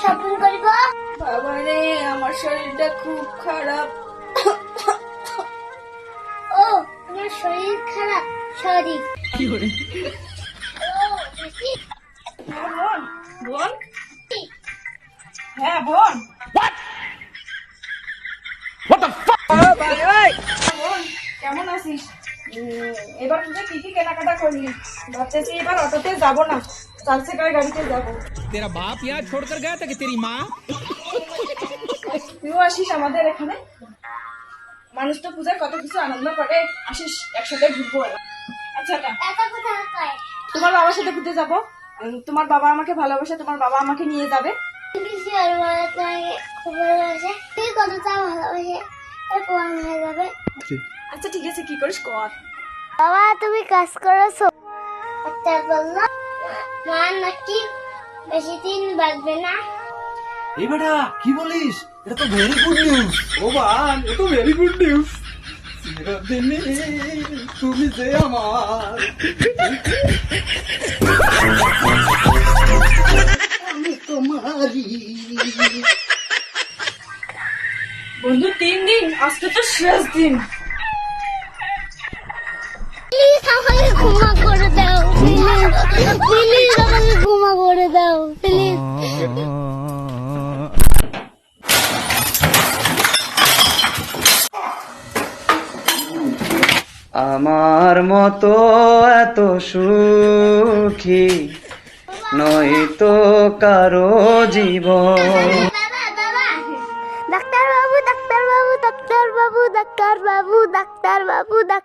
Shopping করব। বাবা রে, আমার শরীরটা খুব খারাপ। ও আমার শরীর খারাপ, সরি। বোন, বোন, হ্যাঁ বোন। বোন, কেমন আছিস? এবার তুই কি কি কেনাকাটা করলি? ভাবতেছি এবার অটোতে যাবো না, 4 চাকার গাড়িতে যাবো। तेरा बाप यहाँ छोड़कर गया था कि तेरी माँ? তুইও আসিস আমাদের এখানে। মানুষ তো পূজায় কত কিছু আনন্দ করে, আসিস একসাথে ঘুরবো। আচ্ছা না, একা কোথায় কয়? তোমার বাবার সাথে ঘুরতে যাবো। তোমার বাবা আমাকে ভালোবাসে, তোমার বাবা আমাকে নিয়ে যাবে। তুমি কি আর বলো তোমাকে খুব ভালোবাসে? তুই কতটা ভালোবাসে এর প্রমাণ হয়ে যাবে। আচ্ছা ঠিক আছে, কি করিস কর। বাবা তুমি কাজ করেছো? একটা বললো মা নাকি বেশি দিন বাঁচবে না। এই বেটা কি বলিস? এটা তো ভেরি গুড নিউজ। ও বান, এটা তো ভেরি গুড নিউজ। চিরদিনই তুমি যে আমার, আমি তোমারই। বন্ধু 3 দিন, আজকে তো শেষ দিন। প্লিজ আমাকে ক্ষমা করে দাও, প্লিজ আমাকে ক্ষমা করে দাও, প্লিজ। আমার মতো এত সুখী নয় তো কারো জীবন। ডাক্তার বাবু, ডাক্তার বাবু, ডাক্তার বাবু, ডাক্তার বাবু, ডাক্তার বাবু, ডাক্তার